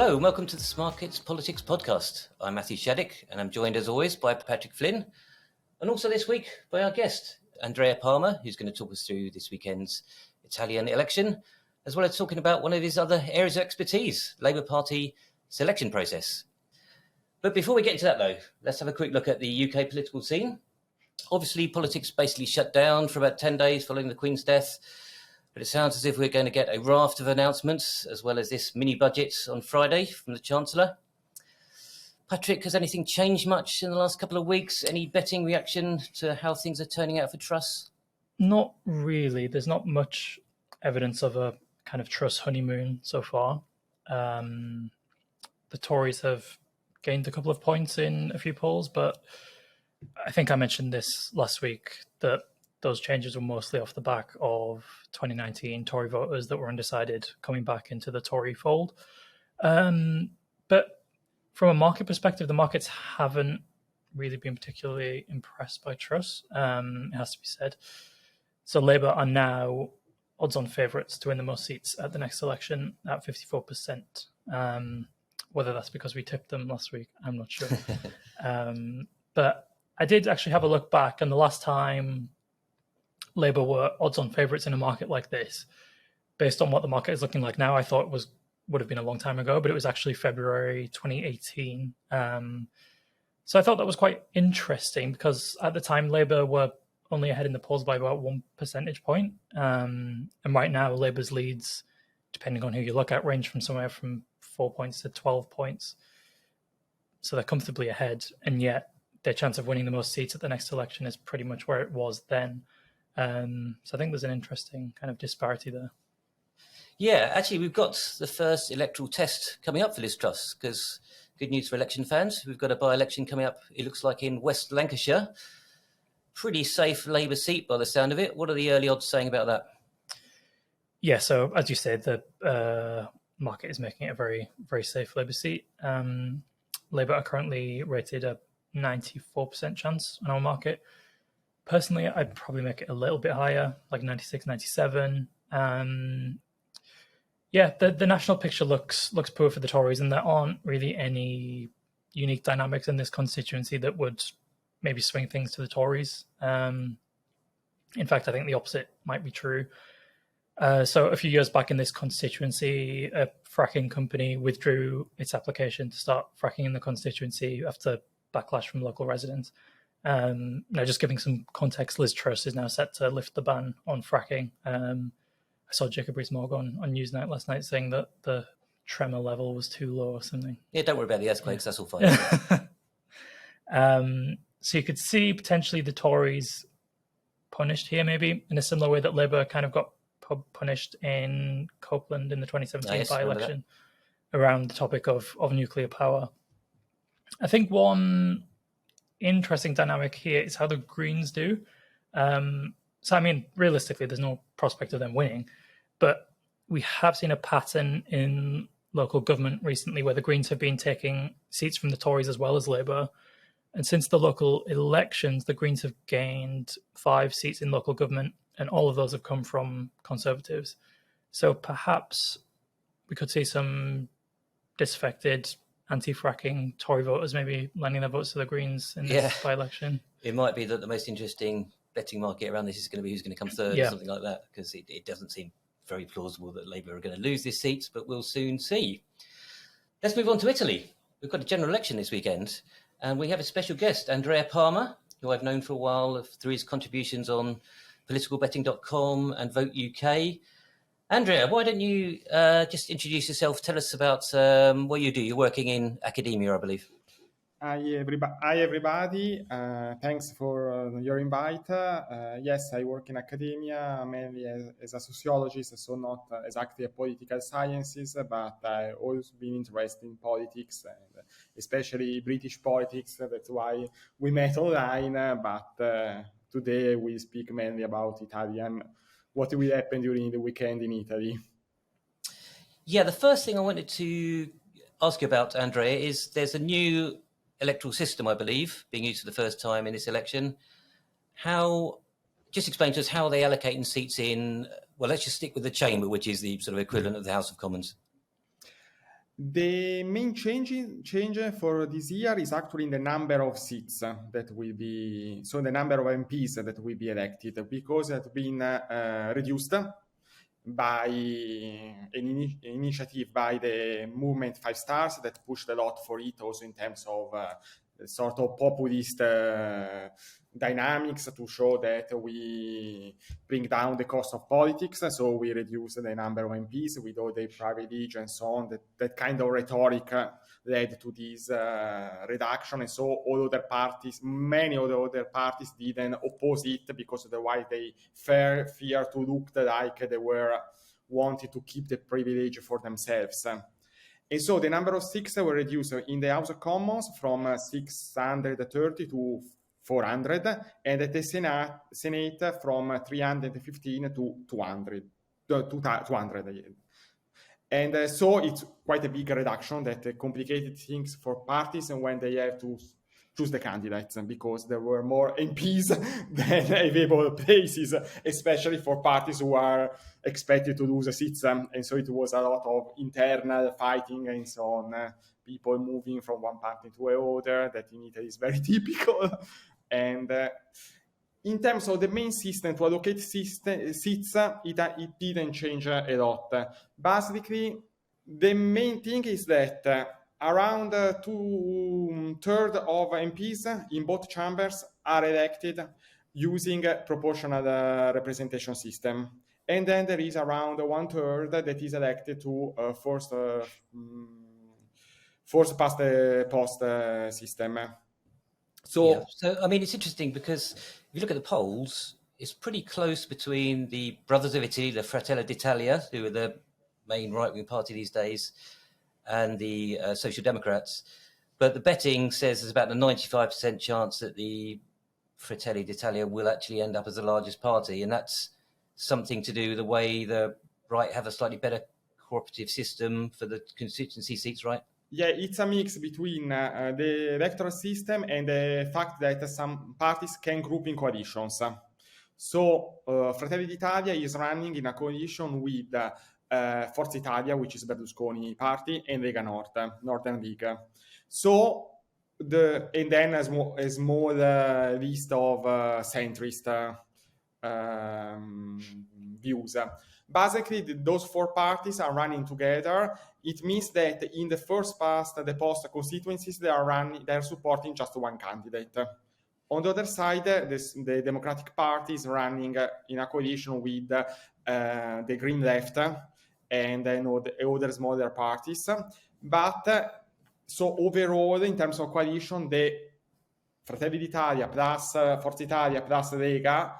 Hello and welcome to the Smarkets Politics Podcast. I'm Matthew Shaddock and I'm joined as always by Patrick Flynn and also this week by our guest, Andrea Parma, who's going to talk us through this weekend's Italian election, as well as talking about one of his other areas of expertise, Labour Party selection process. But before we get into that though, let's have a quick look at the UK political scene. Obviously, politics basically shut down for about 10 days following the Queen's death. But it sounds as if we're going to get a raft of announcements, as well as this mini-budget on Friday from the Chancellor. Patrick, has anything changed much in the last couple of weeks? Any betting reaction to how things are turning out for Truss? Not really. There's not much evidence of a kind of Truss honeymoon so far. The Tories have gained a couple of points in a few polls, but I think I mentioned this last week that those changes were mostly off the back of 2019 Tory voters that were undecided coming back into the Tory fold. But from a market perspective, the markets haven't really been particularly impressed by Truss, it has to be said. So Labour are now odds-on favourites to win the most seats at the next election at 54%. Whether that's because we tipped them last week, I'm not sure. But I did actually have a look back, and the last time Labour were odds-on favourites in a market like this, based on what the market is looking like now, I thought would have been a long time ago, but it was actually February 2018. So I thought that was quite interesting because at the time Labour were only ahead in the polls by about 1 percentage point. And right now Labour's leads, depending on who you look at, range from somewhere from 4 points to 12 points. So they're comfortably ahead, and yet their chance of winning the most seats at the next election is pretty much where it was then. So I think there's an interesting kind of disparity there. Yeah, actually, we've got the first electoral test coming up for Liz Truss, because good news for election fans. We've got a by-election coming up, it looks like, in West Lancashire. Pretty safe Labour seat by the sound of it. What are the early odds saying about that? Yeah, so as you said, the market is making it a very, very safe Labour seat. Labour are currently rated a 94% chance on our market. Personally, I'd probably make it a little bit higher, like 96, 97. The national picture looks poor for the Tories, and there aren't really any unique dynamics in this constituency that would maybe swing things to the Tories. In fact, I think the opposite might be true. So a few years back in this constituency, a fracking company withdrew its application to start fracking in the constituency after backlash from local residents. Now, just giving some context, Liz Truss is now set to lift the ban on fracking. I saw Jacob Rees-Mogg on Newsnight last night saying that the tremor level was too low or something. Yeah, don't worry about the earthquakes, that's all fine. So you could see potentially the Tories punished here, maybe in a similar way that Labour kind of got punished in Copeland in the 2017 by-election around the topic of nuclear power. I think one interesting dynamic here is how the Greens do. So, I mean, realistically, there's no prospect of them winning, but we have seen a pattern in local government recently where the Greens have been taking seats from the Tories as well as Labour. And since the local elections, the Greens have gained 5 seats in local government, and all of those have come from Conservatives. So perhaps we could see some disaffected anti-fracking Tory voters maybe lending their votes to the Greens in this by-election. It might be that the most interesting betting market around this is going to be who's going to come third or something like that, because it doesn't seem very plausible that Labour are going to lose this seat, but we'll soon see. Let's move on to Italy. We've got a general election this weekend, and we have a special guest, Andrea Parma, who I've known for a while through his contributions on politicalbetting.com and Vote UK. Andrea, why don't you just introduce yourself? Tell us about what you do. You're working in academia, I believe. Hi, everybody. Thanks for your invite. Yes, I work in academia, mainly as a sociologist, so not exactly a political sciences, but I've always been interested in politics, and especially British politics. That's why we met online, but today we speak mainly about Italian. What will happen during the weekend in Italy? Yeah, the first thing I wanted to ask you about, Andrea, is there's a new electoral system, I believe, being used for the first time in this election. Just explain to us how they allocating seats in, well, let's just stick with the chamber, which is the sort of equivalent of the House of Commons. The main change for this year is actually in the number of seats that will be, so the number of MPs that will be elected, because it has been reduced by an initiative by the movement 5 Stars that pushed a lot for it, also in terms of sort of populist dynamics to show that we bring down the cost of politics. So we reduce the number of MPs with all the privilege and so on. That kind of rhetoric led to this reduction. And so all other parties, many of the other parties didn't oppose it, because otherwise they fear to look like they were wanted to keep the privilege for themselves. And so the number of seats were reduced in the House of Commons from 630 to 400, and at the Senate from 315 to 200. And so it's quite a big reduction that complicated things for parties and when they have to choose the candidates, because there were more MPs than available places, especially for parties who are expected to lose seats. And so it was a lot of internal fighting and so on, people moving from one party to another, that in Italy is very typical. And in terms of the main system to allocate seats, it didn't change a lot. Basically, the main thing is that around 2/3 of MPs in both chambers are elected using a proportional representation system. And then there is around 1/3 that is elected to forced past the post system. So, I mean, it's interesting because if you look at the polls, it's pretty close between the Brothers of Italy, the Fratelli d'Italia, who are the main right-wing party these days, and the Social Democrats. But the betting says there's about a 95% chance that the Fratelli d'Italia will actually end up as the largest party. And that's something to do with the way the right have a slightly better cooperative system for the constituency seats, right? Yeah, it's a mix between the electoral system and the fact that some parties can group in coalitions. So Fratelli d'Italia is running in a coalition with Forza Italia, which is Berlusconi party, and Lega Nord, Northern League. So and then a small list of centrist views. Basically, those four parties are running together. It means that in the first past the post constituencies, they are supporting just one candidate. On the other side, the Democratic Party is running in a coalition with the Green Left and other smaller parties. But so overall, in terms of coalition, the Fratelli d'Italia plus Forza Italia plus Lega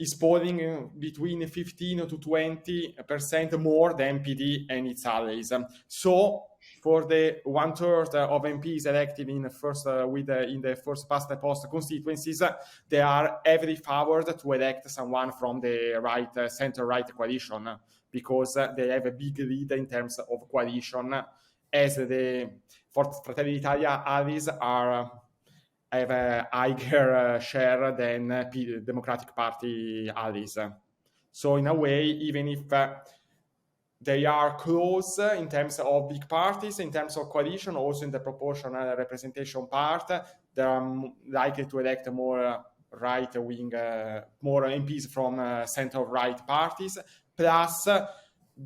is polling between 15 to 20% more than PD and its allies. So for the 1/3 of MPs elected in the first past the post constituencies, they are heavily favored to elect someone from the center-right coalition, because they have a big lead in terms of coalition, as the Fratelli d'Italia allies have a higher share than Democratic Party allies. So in a way, even if they are close in terms of big parties, in terms of coalition, also in the proportional representation part, they are likely to elect more right-wing, more MPs from center-right parties, plus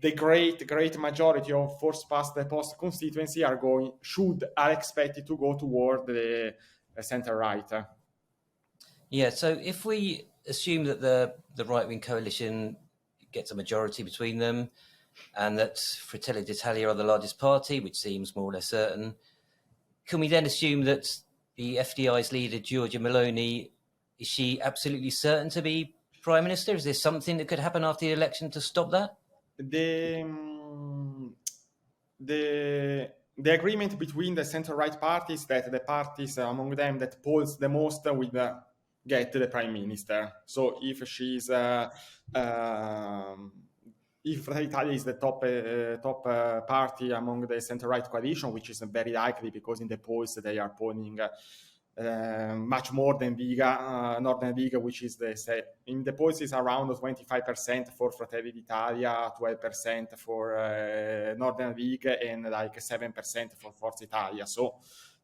the great majority of first past the post constituency are expected to go toward the center-right. Yeah, so if we assume that the right-wing coalition gets a majority between them, and that Fratelli d'Italia are the largest party, which seems more or less certain, can we then assume that the FDI's leader, Giorgia Meloni, is she absolutely certain to be Prime Minister? Is there something that could happen after the election to stop that? The agreement between the center-right parties that the parties among them that polls the most will get the Prime Minister. So if she's if Fratelli d'Italia is the top party among the center-right coalition, which is very likely because in the polls they are polling much more than Lega, Northern League, which is in the polls is around 25% for Fratelli d'Italia, 12% for Northern League, and like 7% for Forza Italia. So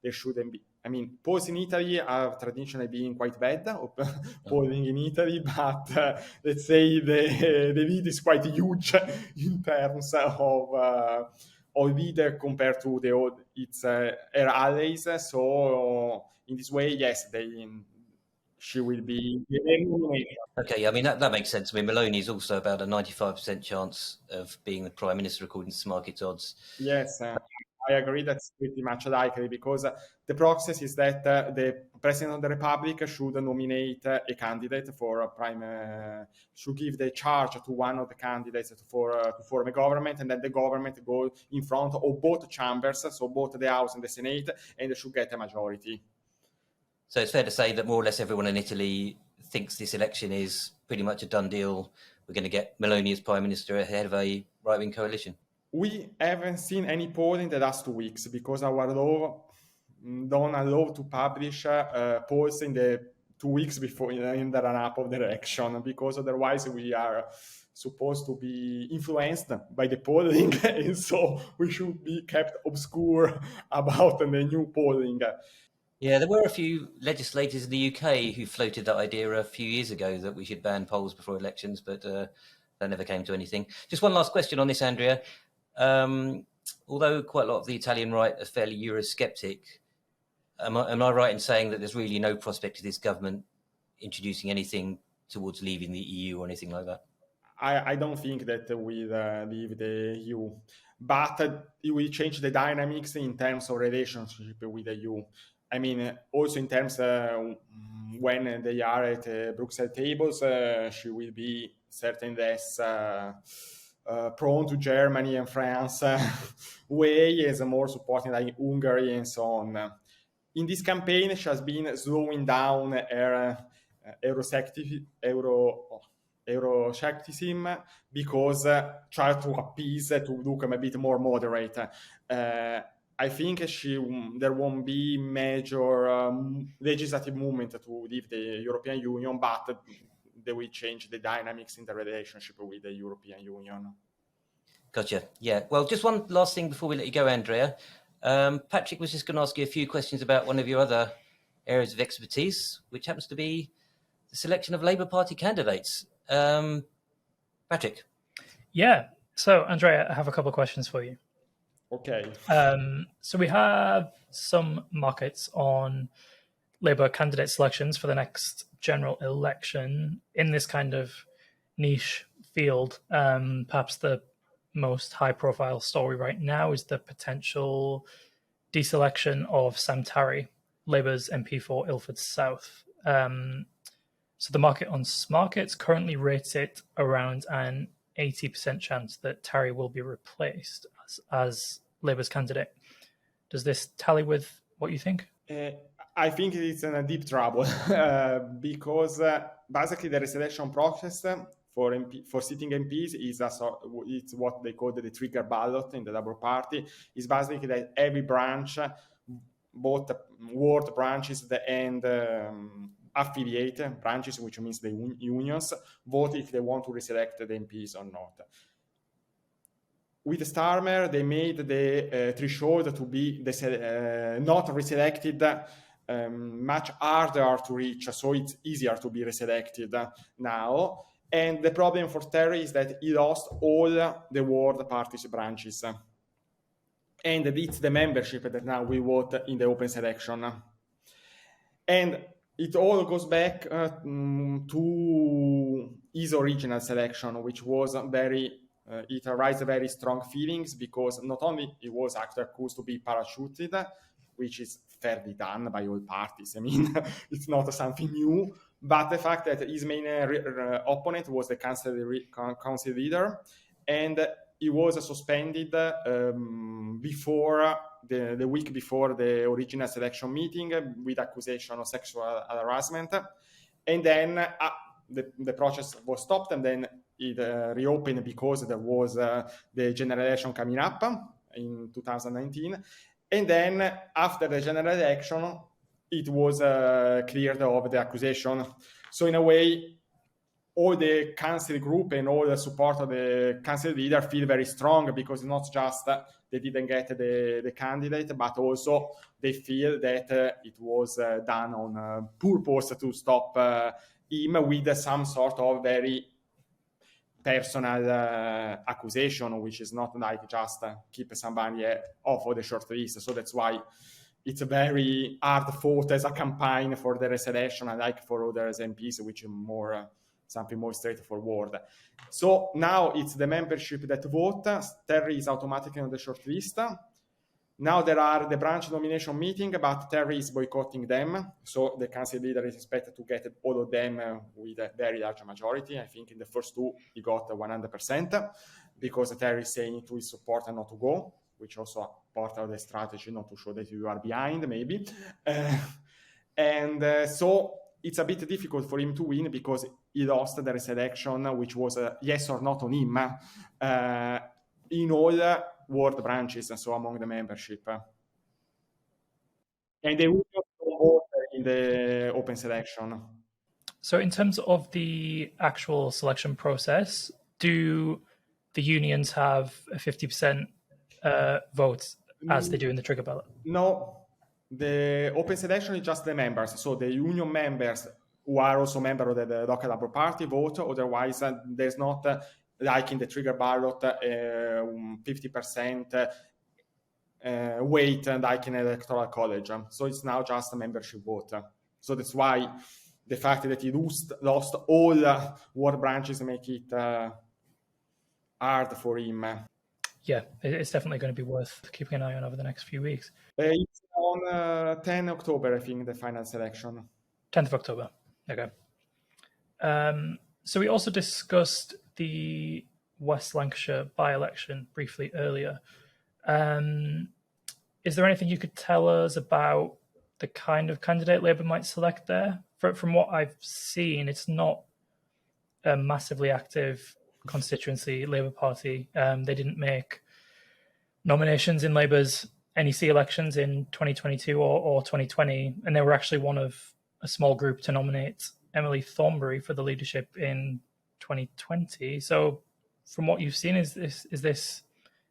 there shouldn't be. I mean, polls in Italy have traditionally been quite bad, polling in Italy, but let's say the lead is quite huge in terms of leader compared to her allies. So in this way, yes, she will be. Okay, I mean, that makes sense. I mean, Meloni is also about a 95% chance of being the Prime Minister according to Smarkets odds. Yes, I agree that's pretty much likely, because the process is that the President of the Republic should nominate a candidate for should give the charge to one of the candidates to form a government, and then the government goes in front of both chambers, so both the House and the Senate, and they should get a majority. So it's fair to say that more or less everyone in Italy thinks this election is pretty much a done deal. We're going to get Meloni as Prime Minister ahead of a right-wing coalition. We haven't seen any poll in the last 2 weeks, because our law don't allow to publish polls in the 2 weeks before in the run-up of the election, because otherwise we are supposed to be influenced by the polling, and so we should be kept obscure about the new polling. Yeah, there were a few legislators in the UK who floated that idea a few years ago that we should ban polls before elections, but that never came to anything. Just one last question on this, Andrea. Although quite a lot of the Italian right are fairly Eurosceptic, am I right in saying that there's really no prospect of this government introducing anything towards leaving the EU or anything like that? I don't think that we'll leave the EU, but it will change the dynamics in terms of relationship with the EU. I mean, also in terms when they are at Brussels tables, she will be certainly less prone to Germany and France way, as more supporting like Hungary and so on. In this campaign, she has been slowing down her Euroscepticism, because try to appease, to look a bit more moderate. I think there won't be major legislative movement to leave the European Union, but they will change the dynamics in the relationship with the European Union. Gotcha. Yeah. Well, just one last thing before we let you go, Andrea. Patrick was just going to ask you a few questions about one of your other areas of expertise, which happens to be the selection of Labour Party candidates. Patrick. Yeah. So, Andrea, I have a couple of questions for you. Okay. So we have some markets on Labour candidate selections for the next general election in this kind of niche field. Perhaps the most high-profile story right now is the potential deselection of Sam Tarry, Labour's MP for Ilford South. So the market on Smarkets currently rates it around an 80% chance that Tarry will be replaced as Labour's candidate. Does this tally with what you think? I think it's in a deep trouble because basically the reselection process for sitting MPs it's what they call the trigger ballot in the Labour Party. It's basically that every branch, both ward branches and affiliate branches, which means the unions, vote if they want to reselect the MPs or not. With Starmer, they made the threshold to be not reselected much harder to reach, so it's easier to be reselected now. And the problem for Terry is that he lost all the ward parties branches. And it's the membership that now we vote in the open selection. And it all goes back to his original selection, which was it aroused very strong feelings, because not only he was actually accused to be parachuted, which is fairly done by all parties. I mean, it's not something new, but the fact that his main opponent was the council leader, and he was suspended before the week before the original selection meeting with accusation of sexual harassment, and then the process was stopped, and then it reopened because there was the general election coming up in 2019. And then after the general election, it was cleared of the accusation. So in a way, all the council group and all the support of the council leader feel very strong, because it's not just they didn't get the candidate, but also they feel that it was done on purpose to stop him with some sort of very personal accusation, which is not like just keep somebody off of the short list. So that's why it's a very hard fought as a campaign for the reselection, unlike for other MPs, which is more something more straightforward. So now it's the membership that vote. Terry is automatically on the short list. Now there are the branch nomination meeting, but Terry is boycotting them. So the council leader is expected to get all of them with a very large majority. I think in the first two, he got 100%, because Terry is saying to his supporter not to go, which also part of the strategy, not to show that you are behind, maybe. So it's a bit difficult for him to win, because he lost the reselection, which was a yes or not on him, in all ward branches, so among the membership. And they will not vote in the open selection. So in terms of the actual selection process, do the unions have a 50% vote as they do in the trigger ballot? No. The open selection is just the members. So the union members who are also members of the local Labour Party vote. Otherwise, there's not, like in the trigger ballot, 50% weight like in electoral college. So it's now just a membership vote. So that's why the fact that he lost all ward branches make it hard for him. Yeah, it's definitely going to be worth keeping an eye on over the next few weeks. It's on 10 October, I think, the final selection. 10th of October. Okay. So we also discussed the West Lancashire by-election briefly earlier. Is there anything you could tell us about the kind of candidate Labour might select there? From what I've seen, it's not a massively active constituency, Labour Party. They didn't make nominations in Labour's NEC elections in 2022 or 2020, and they were actually one of a small group to nominate Emily Thornberry for the leadership in 2020. So, from what you've seen, is this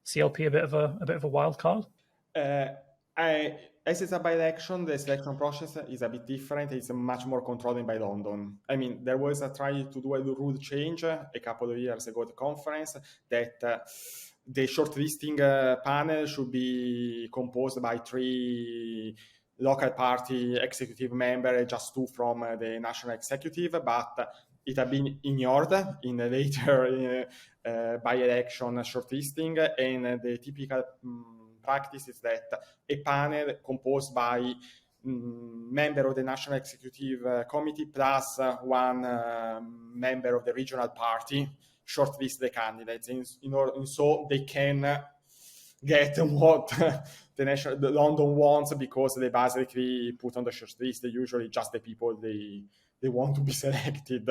CLP a bit of a wild card? As it's a by-election, the selection process is a bit different. It's much more controlled by London. I mean, there was a try to do a rule change a couple of years ago at the conference that the shortlisting panel should be composed by 3 local party executive members, just 2 from the national executive, but it had been ignored in the later by-election shortlisting, and the typical practice is that a panel composed by member of the National Executive Committee plus 1 member of the regional party shortlist the candidates, and so they can get what the London wants, because they basically put on the shortlist usually just the people they want to be selected.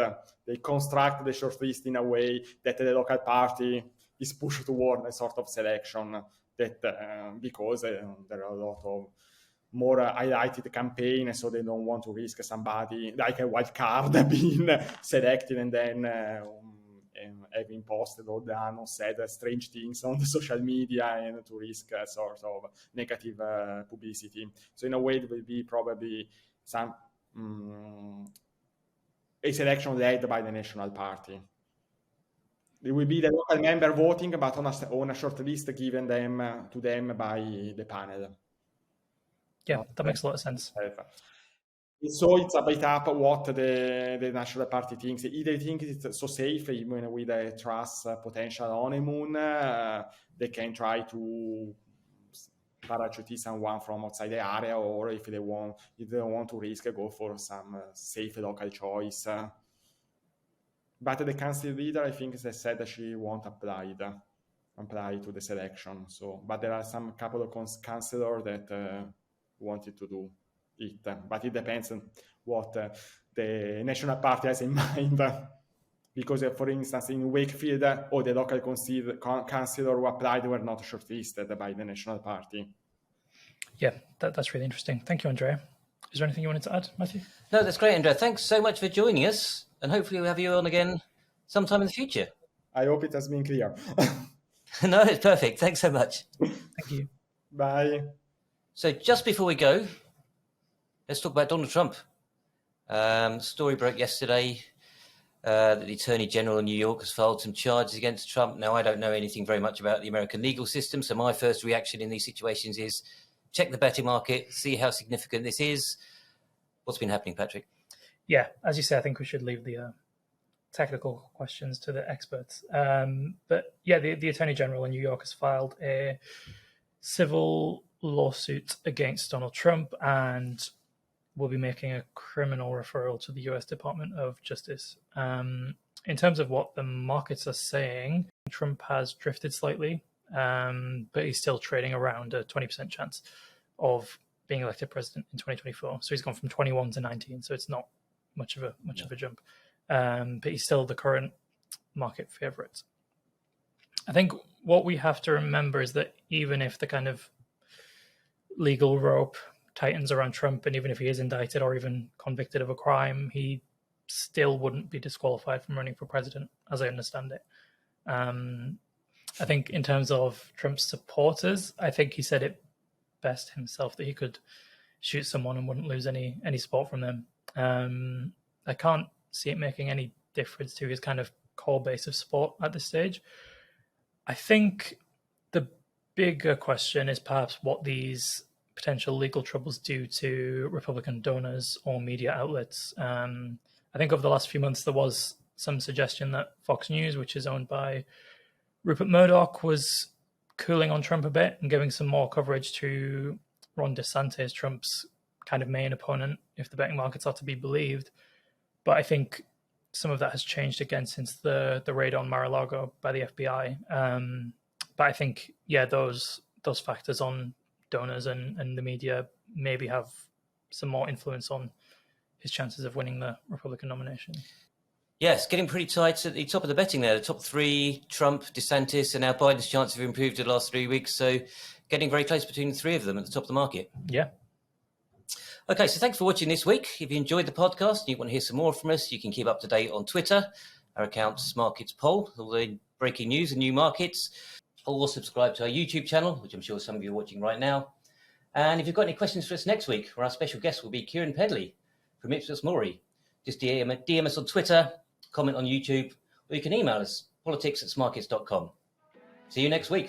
They construct the shortlist in a way that the local party is pushed toward a sort of selection. That because there are a lot of more highlighted campaigns, so they don't want to risk somebody like a wild card being selected and then having posted or done or said strange things on the social media and to risk a sort of negative publicity. So in a way, it will be probably some a selection led by the National Party. It will be the local member voting, but on a short list given to them by the panel. Yeah, that makes a lot of sense. So it's a bit up what the National Party thinks. Either they think it's so safe, even with a Truss potential honeymoon, they can try to parachute someone from outside the area, or if they don't want to risk, go for some safe local choice. But the council leader, I think, has said that she won't apply to the selection. So, but there are some couple of councillors that wanted to do it. But it depends on what the National Party has in mind. Because, for instance, in Wakefield, all the local councillors who applied were not shortlisted by the National Party. Yeah, that's really interesting. Thank you, Andrea. Is there anything you wanted to add, Matthew? No, that's great, Andrea. Thanks so much for joining us, and hopefully we'll have you on again sometime in the future. I hope it has been clear. No, it's perfect. Thanks so much. Thank you. Bye. So just before we go, let's talk about Donald Trump. Story broke yesterday that the Attorney General in New York has filed some charges against Trump. Now, I don't know anything very much about the American legal system, so my first reaction in these situations is check the betting market, see how significant this is. What's been happening, Patrick? Yeah, as you say, I think we should leave the technical questions to the experts. But yeah, the Attorney General in New York has filed a civil lawsuit against Donald Trump and will be making a criminal referral to the US Department of Justice. In terms of what the markets are saying, Trump has drifted slightly, but he's still trading around a 20% chance of being elected president in 2024. So he's gone from 21 to 19, so it's not much of a jump. But he's still the current market favorite. I think what we have to remember is that even if the kind of legal rope tightens around Trump, and even if he is indicted or even convicted of a crime, he still wouldn't be disqualified from running for president, as I understand it. I think in terms of Trump's supporters, I think he said it best himself that he could shoot someone and wouldn't lose any support from them. I can't see it making any difference to his kind of core base of support at this stage. I think the bigger question is perhaps what these potential legal troubles do to Republican donors or media outlets. I think over the last few months, there was some suggestion that Fox News, which is owned by Rupert Murdoch, was cooling on Trump a bit and giving some more coverage to Ron DeSantis, Trump's kind of main opponent, if the betting markets are to be believed. But I think some of that has changed again since the raid on Mar-a-Lago by the FBI. But I think, yeah, those factors on donors and the media maybe have some more influence on his chances of winning the Republican nomination. Yes, getting pretty tight at the top of the betting there. The top three, Trump, DeSantis, and now Biden's chances have improved in the last 3 weeks. So getting very close between the three of them at the top of the market. Yeah. Okay, so thanks for watching this week. If you enjoyed the podcast and you want to hear some more from us, you can keep up to date on Twitter. Our account, Smarkets Poll, all the breaking news and new markets. Or subscribe to our YouTube channel, which I'm sure some of you are watching right now. And if you've got any questions for us next week, where our special guest will be Kieran Pedley from Ipsos Mori, just DM us on Twitter, comment on YouTube, or you can email us, politics@smarkets.com. See you next week.